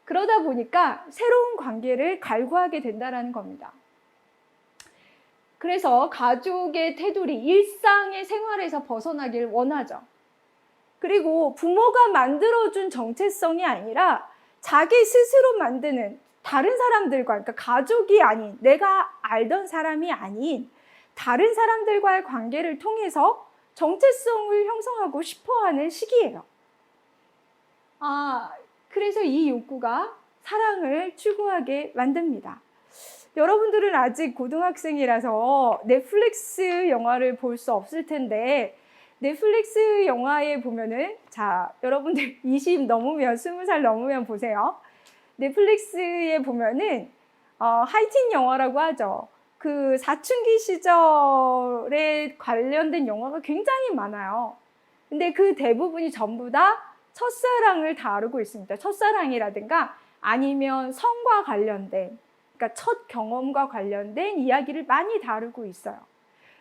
그러다 보니까 새로운 관계를 갈구하게 된다는 겁니다. 그래서 가족의 테두리, 일상의 생활에서 벗어나길 원하죠. 그리고 부모가 만들어준 정체성이 아니라 자기 스스로 만드는 다른 사람들과, 그러니까 가족이 아닌, 내가 알던 사람이 아닌 다른 사람들과의 관계를 통해서 정체성을 형성하고 싶어하는 시기예요. 그래서 이 욕구가 사랑을 추구하게 만듭니다. 여러분들은 아직 고등학생이라서 넷플릭스 영화를 볼 수 없을 텐데, 넷플릭스 영화에 보면은, 자, 여러분들 20 넘으면, 20살 넘으면 보세요. 넷플릭스에 보면은, 하이틴 영화라고 하죠. 그 사춘기 시절에 관련된 영화가 굉장히 많아요. 근데 그 대부분이 전부 다 첫사랑을 다루고 있습니다. 첫사랑이라든가 아니면 성과 관련된, 그러니까 첫 경험과 관련된 이야기를 많이 다루고 있어요.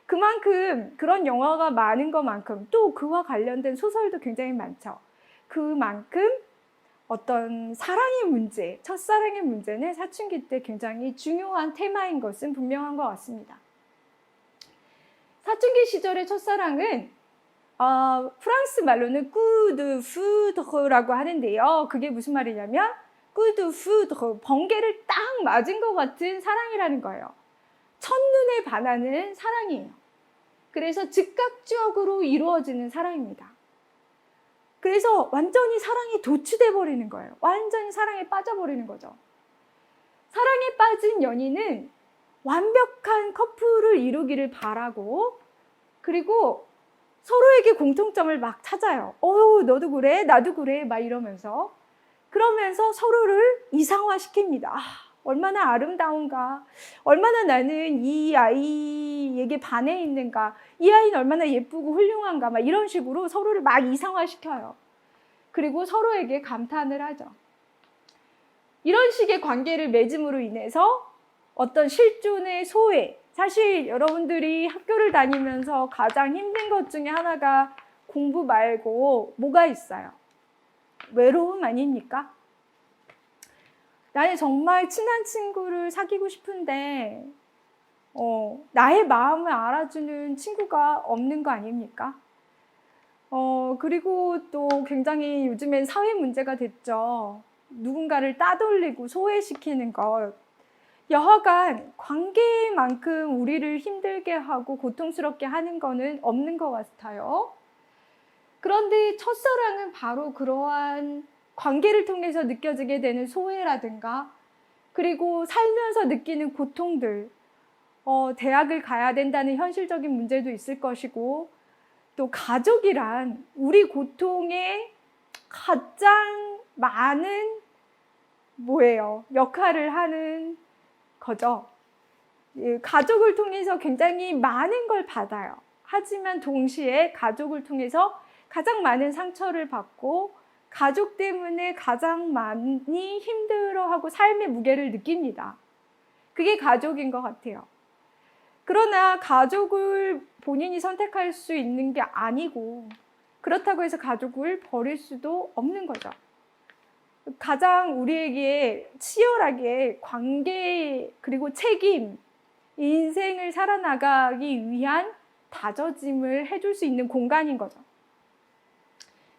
그만큼 그런 영화가 많은 것만큼 또 그와 관련된 소설도 굉장히 많죠. 그만큼 어떤 사랑의 문제, 첫사랑의 문제는 사춘기 때 굉장히 중요한 테마인 것은 분명한 것 같습니다. 사춘기 시절의 첫사랑은 프랑스 말로는 coup foudre라고 하는데요. 그게 무슨 말이냐면 coup foudre, 번개를 딱 맞은 것 같은 사랑이라는 거예요. 첫눈에 반하는 사랑이에요. 그래서 즉각적으로 이루어지는 사랑입니다. 그래서 완전히 사랑에 도취돼 버리는 거예요. 완전히 사랑에 빠져버리는 거죠. 사랑에 빠진 연인은 완벽한 커플을 이루기를 바라고, 그리고 서로에게 공통점을 막 찾아요. 너도 그래, 나도 그래, 막 이러면서. 그러면서 서로를 이상화시킵니다. 얼마나 아름다운가, 얼마나 나는 이 아이에게 반해 있는가, 이 아이는 얼마나 예쁘고 훌륭한가, 막 이런 식으로 서로를 막 이상화시켜요. 그리고 서로에게 감탄을 하죠. 이런 식의 관계를 맺음으로 인해서 어떤 실존의 소외, 사실 여러분들이 학교를 다니면서 가장 힘든 것 중에 하나가 공부 말고 뭐가 있어요? 외로움 아닙니까? 나는 정말 친한 친구를 사귀고 싶은데 나의 마음을 알아주는 친구가 없는 거 아닙니까? 그리고 또 굉장히 요즘엔 사회 문제가 됐죠. 누군가를 따돌리고 소외시키는 것. 여하간 관계만큼 우리를 힘들게 하고 고통스럽게 하는 거는 없는 것 같아요. 그런데 첫사랑은 바로 그러한 관계를 통해서 느껴지게 되는 소외라든가, 그리고 살면서 느끼는 고통들, 대학을 가야 된다는 현실적인 문제도 있을 것이고, 또 가족이란 우리 고통의 가장 많은 역할을 하는 거죠. 가족을 통해서 굉장히 많은 걸 받아요. 하지만 동시에 가족을 통해서 가장 많은 상처를 받고 가족 때문에 가장 많이 힘들어하고 삶의 무게를 느낍니다. 그게 가족인 것 같아요. 그러나 가족을 본인이 선택할 수 있는 게 아니고, 그렇다고 해서 가족을 버릴 수도 없는 거죠. 가장 우리에게 치열하게 관계 그리고 책임, 인생을 살아나가기 위한 다져짐을 해줄 수 있는 공간인 거죠.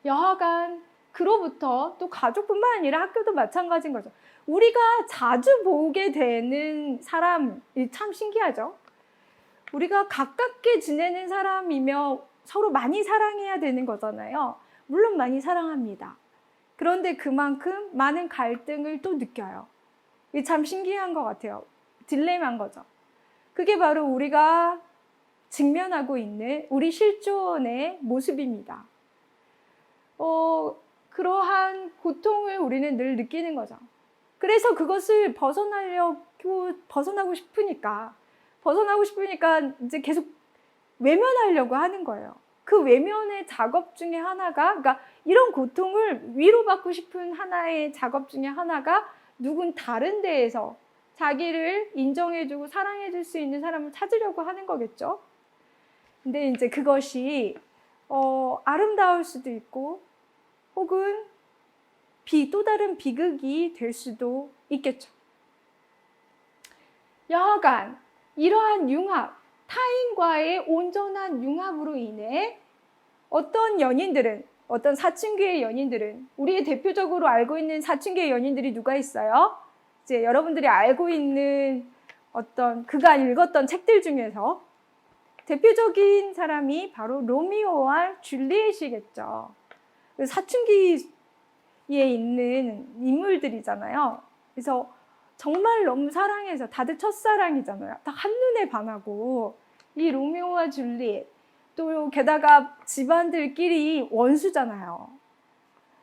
여하간 그로부터 또 가족뿐만 아니라 학교도 마찬가지인 거죠. 우리가 자주 보게 되는 사람이 참 신기하죠. 우리가 가깝게 지내는 사람이며 서로 많이 사랑해야 되는 거잖아요. 물론 많이 사랑합니다. 그런데 그만큼 많은 갈등을 또 느껴요. 이게 참 신기한 것 같아요. 딜레마인 거죠. 그게 바로 우리가 직면하고 있는 우리 실존의 모습입니다. 그러한 고통을 우리는 늘 느끼는 거죠. 그래서 그것을 벗어나고 싶으니까 이제 계속 외면하려고 하는 거예요. 그 외면의 작업 중에 하나가, 그러니까 이런 고통을 위로받고 싶은 하나의 작업 중에 하나가 누군 다른 데에서 자기를 인정해주고 사랑해줄 수 있는 사람을 찾으려고 하는 거겠죠. 근데 이제 그것이 아름다울 수도 있고 혹은 또 다른 비극이 될 수도 있겠죠. 여하간 이러한 융합, 타인과의 온전한 융합으로 인해 어떤 사춘기의 연인들은 우리의 대표적으로 알고 있는 사춘기의 연인들이 누가 있어요? 이제 여러분들이 알고 있는 그가 읽었던 책들 중에서 대표적인 사람이 바로 로미오와 줄리엣이겠죠. 사춘기에 있는 인물들이잖아요. 그래서 정말 너무 사랑해서 다들 첫사랑이잖아요. 다 한눈에 반하고 이 로미오와 줄리엣 또 게다가 집안들끼리 원수잖아요.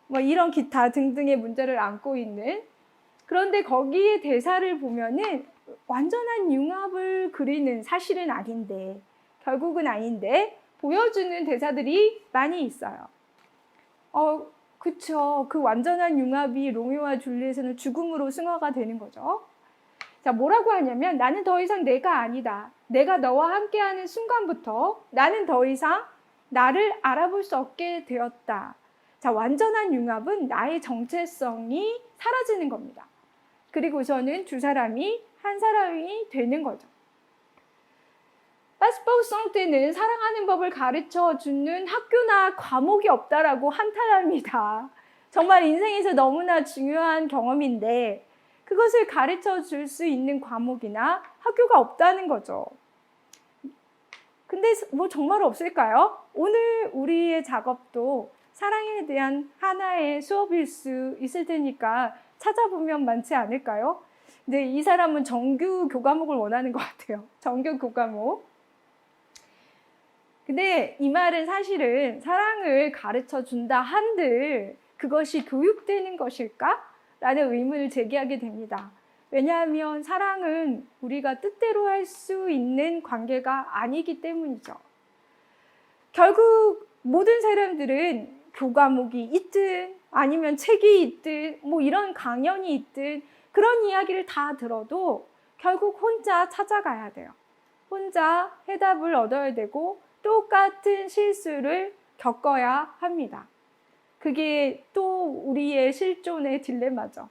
뭐 이런 기타 등등의 문제를 안고 있는 그런데 거기에 대사를 보면은 완전한 융합을 그리는 사실은 아닌데 결국은 아닌데 보여주는 대사들이 많이 있어요. 그쵸. 그 완전한 융합이 로미오와 줄리엣에는 죽음으로 승화가 되는 거죠. 자, 뭐라고 하냐면 나는 더 이상 내가 아니다. 내가 너와 함께하는 순간부터 나는 더 이상 나를 알아볼 수 없게 되었다. 자, 완전한 융합은 나의 정체성이 사라지는 겁니다. 그리고서는 두 사람이 한 사람이 되는 거죠. 파스포성 때는 사랑하는 법을 가르쳐 주는 학교나 과목이 없다라고 한탄합니다. 정말 인생에서 너무나 중요한 경험인데 그것을 가르쳐 줄 수 있는 과목이나 학교가 없다는 거죠. 근데 뭐 정말 없을까요? 오늘 우리의 작업도 사랑에 대한 하나의 수업일 수 있을 테니까 찾아보면 많지 않을까요? 근데 이 사람은 정규 교과목을 원하는 것 같아요. 정규 교과목. 근데 이 말은 사실은 사랑을 가르쳐 준다 한들 그것이 교육되는 것일까? 라는 의문을 제기하게 됩니다. 왜냐하면 사랑은 우리가 뜻대로 할 수 있는 관계가 아니기 때문이죠. 결국 모든 사람들은 교과목이 있든 아니면 책이 있든 뭐 이런 강연이 있든 그런 이야기를 다 들어도 결국 혼자 찾아가야 돼요. 혼자 해답을 얻어야 되고 똑같은 실수를 겪어야 합니다. 그게 또 우리의 실존의 딜레마죠.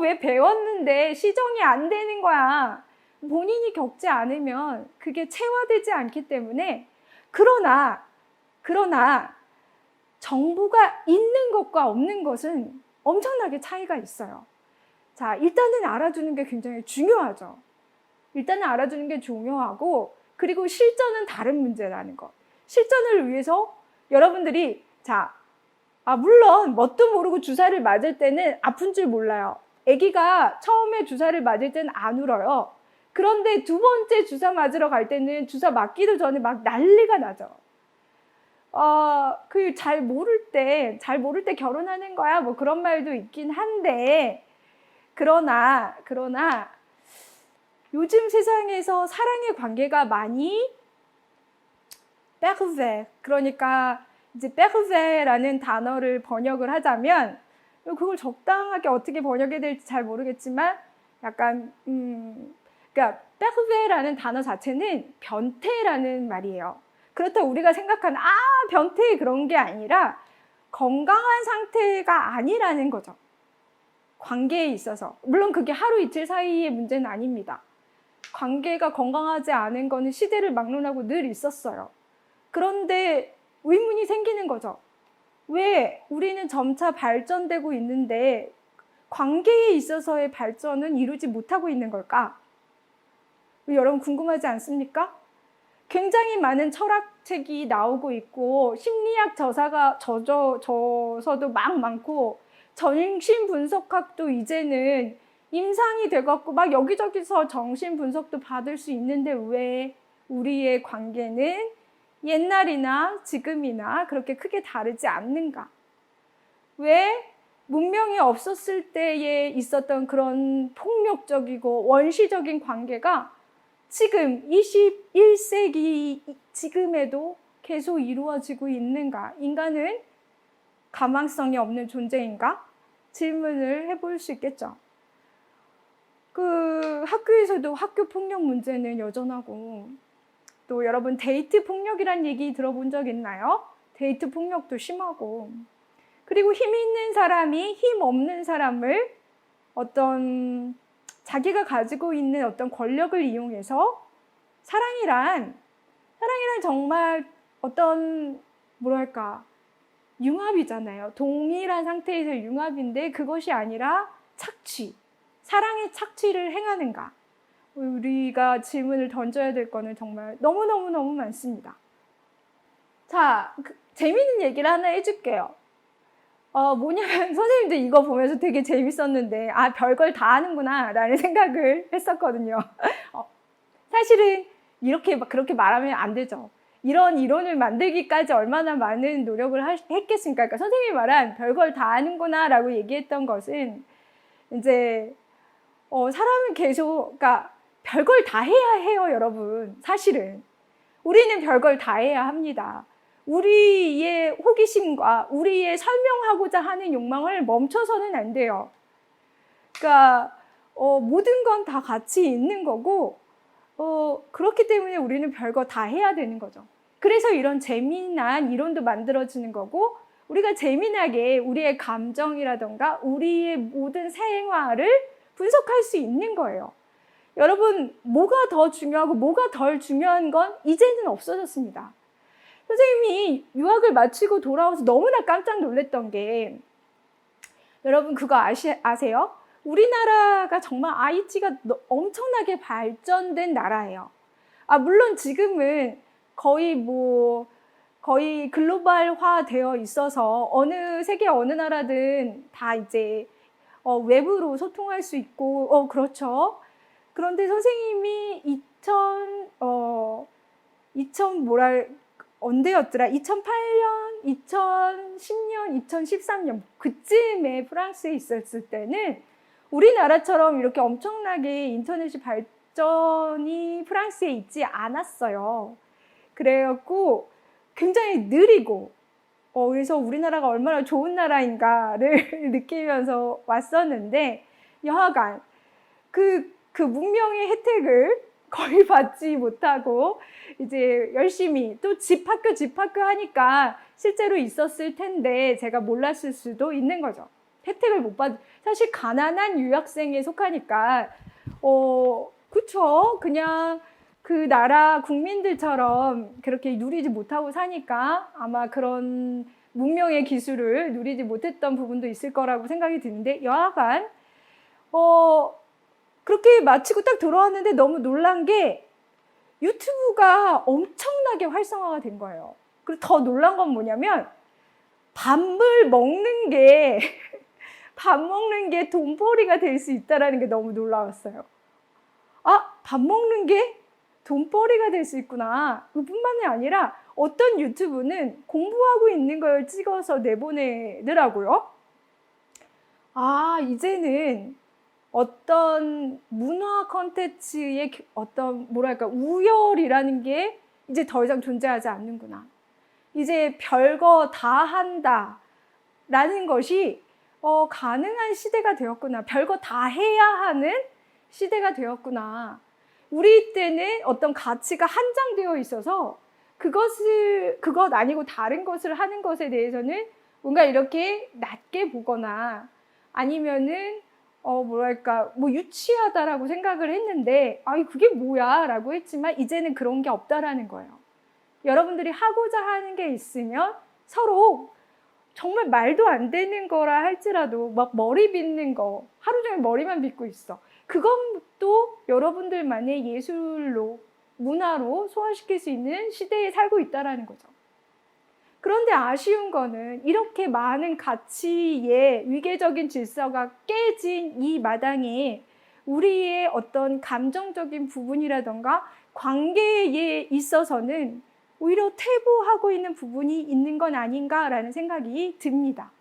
왜 배웠는데 시정이 안 되는 거야. 본인이 겪지 않으면 그게 체화되지 않기 때문에 그러나 정보가 있는 것과 없는 것은 엄청나게 차이가 있어요. 자, 일단은 알아두는 게 굉장히 중요하죠. 일단은 알아두는 게 중요하고 그리고 실전은 다른 문제라는 것. 실전을 위해서 여러분들이 물론 뭣도 모르고 주사를 맞을 때는 아픈 줄 몰라요. 아기가 처음에 주사를 맞을 때는 안 울어요. 그런데 두 번째 주사 맞으러 갈 때는 주사 맞기도 전에 막 난리가 나죠. 잘 모를 때 결혼하는 거야. 뭐 그런 말도 있긴 한데, 그러나, 요즘 세상에서 사랑의 관계가 많이 pervers, 그러니까 이제 pervers라는 단어를 번역을 하자면, 그걸 적당하게 어떻게 번역해야 될지 잘 모르겠지만, 약간, 그러니까 pervers라는 단어 자체는 변태라는 말이에요. 그렇다고 우리가 생각하는 변태 그런 게 아니라 건강한 상태가 아니라는 거죠. 관계에 있어서. 물론 그게 하루 이틀 사이의 문제는 아닙니다. 관계가 건강하지 않은 거는 시대를 막론하고 늘 있었어요. 그런데 의문이 생기는 거죠. 왜 우리는 점차 발전되고 있는데 관계에 있어서의 발전은 이루지 못하고 있는 걸까? 여러분 궁금하지 않습니까? 굉장히 많은 철학책이 나오고 있고 심리학 저서도 막 많고 정신분석학도 이제는 임상이 돼갖고 막 여기저기서 정신분석도 받을 수 있는데 왜 우리의 관계는 옛날이나 지금이나 그렇게 크게 다르지 않는가? 왜 문명이 없었을 때에 있었던 그런 폭력적이고 원시적인 관계가 지금 21세기 지금에도 계속 이루어지고 있는가? 인간은 가망성이 없는 존재인가? 질문을 해볼 수 있겠죠. 학교에서도 학교 폭력 문제는 여전하고, 또 여러분 데이트 폭력이란 얘기 들어본 적 있나요? 데이트 폭력도 심하고, 그리고 힘 있는 사람이 힘 없는 사람을 어떤 자기가 가지고 있는 어떤 권력을 이용해서 사랑이란 정말 어떤 뭐랄까 융합이잖아요. 동일한 상태에서 융합인데 그것이 아니라 착취, 사랑의 착취를 행하는가? 우리가 질문을 던져야 될 거는 정말 너무너무 많습니다. 자, 재미있는 얘기를 하나 해줄게요. 뭐냐면 선생님도 이거 보면서 되게 재밌었는데 별걸 다 하는구나 라는 생각을 했었거든요. 사실은 그렇게 말하면 안 되죠. 이런 이론을 만들기까지 얼마나 많은 노력을 했겠습니까? 그러니까 선생님이 말한 별걸 다 하는구나 라고 얘기했던 것은 이제 사람은 계속 그러니까 별걸 다 해야 해요, 여러분. 사실은 우리는 별걸 다 해야 합니다. 우리의 호기심과 우리의 설명하고자 하는 욕망을 멈춰서는 안 돼요. 그러니까 모든 건 다 같이 있는 거고 그렇기 때문에 우리는 별거 다 해야 되는 거죠. 그래서 이런 재미난 이론도 만들어지는 거고 우리가 재미나게 우리의 감정이라던가 우리의 모든 생활을 분석할 수 있는 거예요. 여러분, 뭐가 더 중요하고 뭐가 덜 중요한 건 이제는 없어졌습니다. 선생님이 유학을 마치고 돌아와서 너무나 깜짝 놀랐던 게 여러분 그거 아세요? 우리나라가 정말 IT가 엄청나게 발전된 나라예요. 물론 지금은 거의 글로벌화 되어 있어서 세계 어느 나라든 다 이제 웹으로 소통할 수 있고 그렇죠. 그런데 선생님이 언제였더라? 2008년, 2010년, 2013년 그쯤에 프랑스에 있었을 때는 우리나라처럼 이렇게 엄청나게 인터넷이 발전이 프랑스에 있지 않았어요. 그래갖고 굉장히 느리고 그래서 우리나라가 얼마나 좋은 나라인가를 느끼면서 왔었는데 여하간 그 문명의 혜택을 거의 받지 못하고 이제 열심히 또 집 학교 하니까 실제로 있었을 텐데 제가 몰랐을 수도 있는 거죠. 혜택을 못 사실 가난한 유학생에 속하니까 그쵸, 그냥 그 나라 국민들처럼 그렇게 누리지 못하고 사니까 아마 그런 문명의 기술을 누리지 못했던 부분도 있을 거라고 생각이 드는데 여하간 그렇게 마치고 딱 들어왔는데 너무 놀란 게 유튜브가 엄청나게 활성화가 된 거예요. 그리고 더 놀란 건 뭐냐면 밥을 먹는 게 돈벌이가 될 수 있다는 게 너무 놀라웠어요. 밥 먹는 게 돈벌이가 될 수 있구나. 그뿐만이 아니라 어떤 유튜브는 공부하고 있는 걸 찍어서 내보내더라고요. 이제는 어떤 문화 콘텐츠의 어떤 우열이라는 게 이제 더 이상 존재하지 않는구나. 이제 별거 다 한다 라는 것이 가능한 시대가 되었구나. 별거 다 해야 하는 시대가 되었구나. 우리 때는 어떤 가치가 한정되어 있어서 그것 아니고 다른 것을 하는 것에 대해서는 뭔가 이렇게 낮게 보거나 아니면은 유치하다라고 생각을 했는데 그게 뭐야 라고 했지만 이제는 그런 게 없다라는 거예요. 여러분들이 하고자 하는 게 있으면 서로 정말 말도 안 되는 거라 할지라도 막 머리 빗는 거 하루 종일 머리만 빗고 있어. 그것도 여러분들만의 예술로 문화로 소화시킬 수 있는 시대에 살고 있다라는 거죠. 그런데 아쉬운 거는 이렇게 많은 가치의 위계적인 질서가 깨진 이 마당에 우리의 어떤 감정적인 부분이라던가 관계에 있어서는 오히려 퇴보하고 있는 부분이 있는 건 아닌가라는 생각이 듭니다.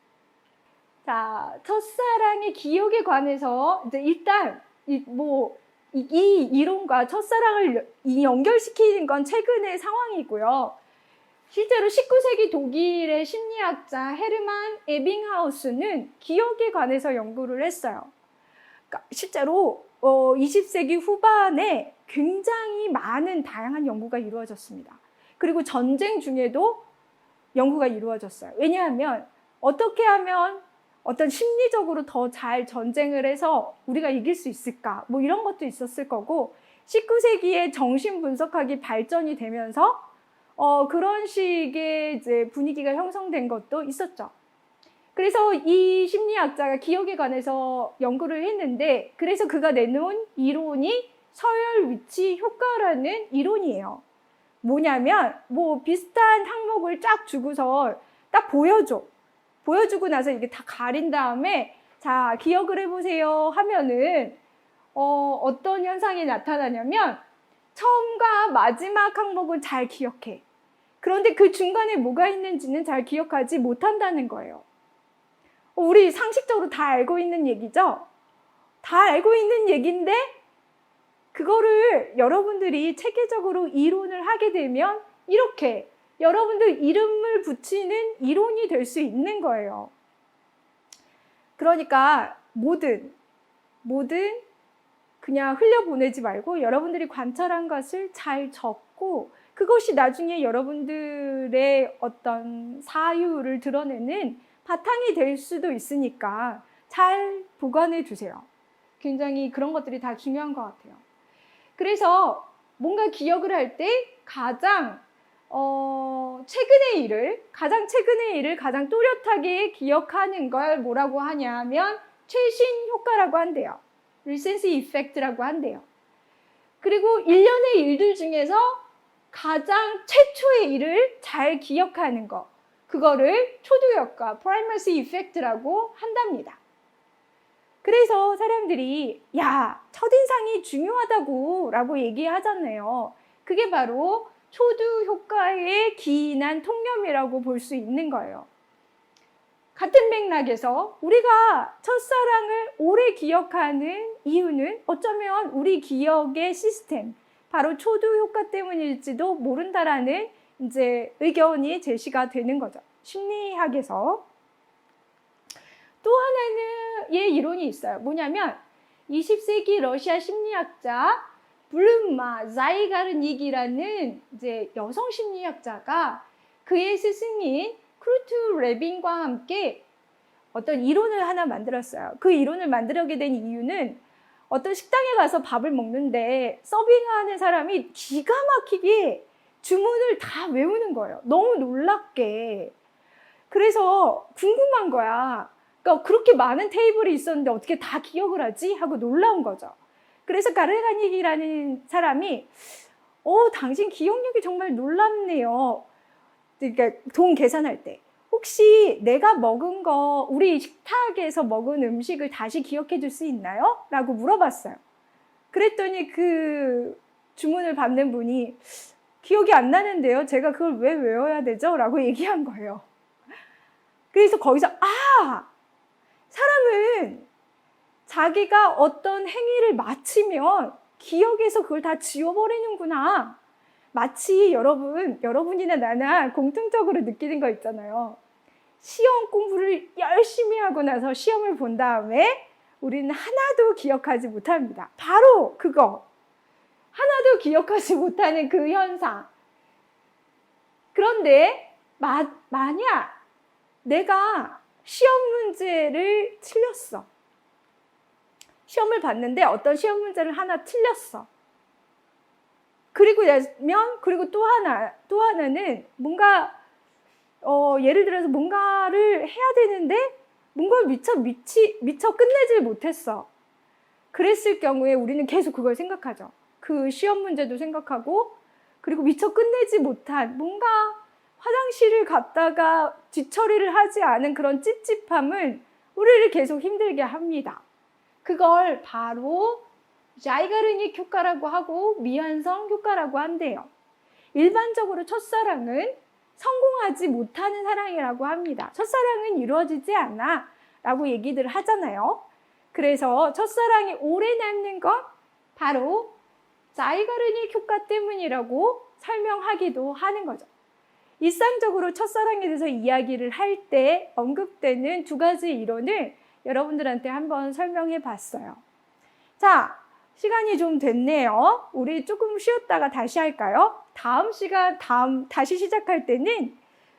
자, 첫사랑의 기억에 관해서 이제 일단 이 이론과 첫사랑을 연결시키는 건 최근의 상황이고요. 실제로 19세기 독일의 심리학자 헤르만 에빙하우스는 기억에 관해서 연구를 했어요. 그러니까 실제로 20세기 후반에 굉장히 많은 다양한 연구가 이루어졌습니다. 그리고 전쟁 중에도 연구가 이루어졌어요. 왜냐하면 어떻게 하면 어떤 심리적으로 더 잘 전쟁을 해서 우리가 이길 수 있을까? 뭐 이런 것도 있었을 거고 19세기에 정신분석학이 발전이 되면서 그런 식의 이제 분위기가 형성된 것도 있었죠. 그래서 이 심리학자가 기억에 관해서 연구를 했는데 그래서 그가 내놓은 이론이 서열 위치 효과라는 이론이에요. 뭐냐면 뭐 비슷한 항목을 쫙 주고서 딱 보여주고 나서 이게 다 가린 다음에 자 기억을 해보세요 하면은 어떤 현상이 나타나냐면 처음과 마지막 항목은 잘 기억해. 그런데 그 중간에 뭐가 있는지는 잘 기억하지 못한다는 거예요. 우리 상식적으로 다 알고 있는 얘기죠? 다 알고 있는 얘기인데 그거를 여러분들이 체계적으로 이론을 하게 되면 이렇게 여러분들 이름을 붙이는 이론이 될 수 있는 거예요. 그러니까 뭐든 그냥 흘려보내지 말고 여러분들이 관찰한 것을 잘 적고 그것이 나중에 여러분들의 어떤 사유를 드러내는 바탕이 될 수도 있으니까 잘 보관해 두세요. 굉장히 그런 것들이 다 중요한 것 같아요. 그래서 뭔가 기억을 할 때 가장 최근의 일을 가장 또렷하게 기억하는 걸 뭐라고 하냐면 최신 효과라고 한대요. recency effect라고 한대요. 그리고 1년의 일들 중에서 가장 최초의 일을 잘 기억하는 거, 그거를 초두 효과, primacy effect라고 한답니다. 그래서 사람들이 야, 첫인상이 중요하다고 라고 얘기하잖아요. 그게 바로 초두 효과의 기인한 통념이라고 볼 수 있는 거예요. 같은 맥락에서 우리가 첫사랑을 오래 기억하는 이유는 어쩌면 우리 기억의 시스템, 바로 초두 효과 때문일지도 모른다라는 이제 의견이 제시가 되는 거죠. 심리학에서. 또 하나의 이론이 있어요. 뭐냐면 20세기 러시아 심리학자 블룸마 자이가르닉이라는 이제 여성 심리학자가 그의 스승인 크루트 레빈과 함께 어떤 이론을 하나 만들었어요. 그 이론을 만들게 된 이유는 어떤 식당에 가서 밥을 먹는데 서빙하는 사람이 기가 막히게 주문을 다 외우는 거예요. 너무 놀랍게. 그래서 궁금한 거야. 그러니까 그렇게 많은 테이블이 있었는데 어떻게 다 기억을 하지? 하고 놀라운 거죠. 그래서 가르가닉이라는 사람이 당신 기억력이 정말 놀랍네요. 그러니까 돈 계산할 때 혹시 내가 먹은 거 우리 식탁에서 먹은 음식을 다시 기억해 줄 수 있나요? 라고 물어봤어요. 그랬더니 그 주문을 받는 분이 기억이 안 나는데요. 제가 그걸 왜 외워야 되죠? 라고 얘기한 거예요. 그래서 거기서 사람은 자기가 어떤 행위를 마치면 기억에서 그걸 다 지워버리는구나. 마치 여러분이나 나나 공통적으로 느끼는 거 있잖아요. 시험 공부를 열심히 하고 나서 시험을 본 다음에 우리는 하나도 기억하지 못합니다. 바로 그거. 하나도 기억하지 못하는 그 현상. 그런데 만약 내가 시험 문제를 틀렸어. 시험을 봤는데 어떤 시험 문제를 하나 틀렸어. 그리고 또 하나는 뭔가 예를 들어서 뭔가를 해야 되는데 뭔가를 미처 끝내질 못했어. 그랬을 경우에 우리는 계속 그걸 생각하죠. 그 시험 문제도 생각하고 그리고 미처 끝내지 못한 뭔가 화장실을 갔다가 뒤처리를 하지 않은 그런 찝찝함은 우리를 계속 힘들게 합니다. 그걸 바로 자이가르닉 효과라고 하고 미완성 효과라고 한대요. 일반적으로 첫사랑은 성공하지 못하는 사랑이라고 합니다. 첫사랑은 이루어지지 않아. 라고 얘기들 하잖아요. 그래서 첫사랑이 오래 남는 건 바로 자이가르닉 효과 때문이라고 설명하기도 하는 거죠. 일상적으로 첫사랑에 대해서 이야기를 할 때 언급되는 두 가지 이론을 여러분들한테 한번 설명해 봤어요. 자, 시간이 좀 됐네요. 우리 조금 쉬었다가 다시 할까요? 다음 시간, 다시 시작할 때는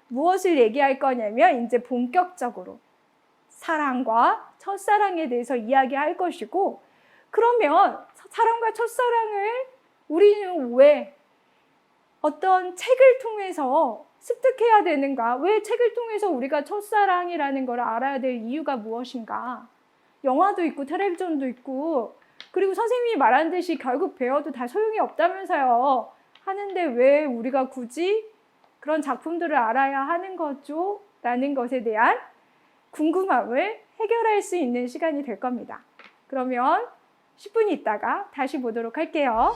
무엇을 얘기할 거냐면 이제 본격적으로 사랑과 첫사랑에 대해서 이야기할 것이고, 그러면 사랑과 첫사랑을 우리는 왜 어떤 책을 통해서 습득해야 되는가? 왜 책을 통해서 우리가 첫사랑이라는 걸 알아야 될 이유가 무엇인가? 영화도 있고 텔레비전도 있고, 그리고 선생님이 말한 듯이 결국 배워도 다 소용이 없다면서요. 하는데 왜 우리가 굳이 그런 작품들을 알아야 하는 거죠? 라는 것에 대한 궁금함을 해결할 수 있는 시간이 될 겁니다. 그러면 10분 있다가 다시 보도록 할게요.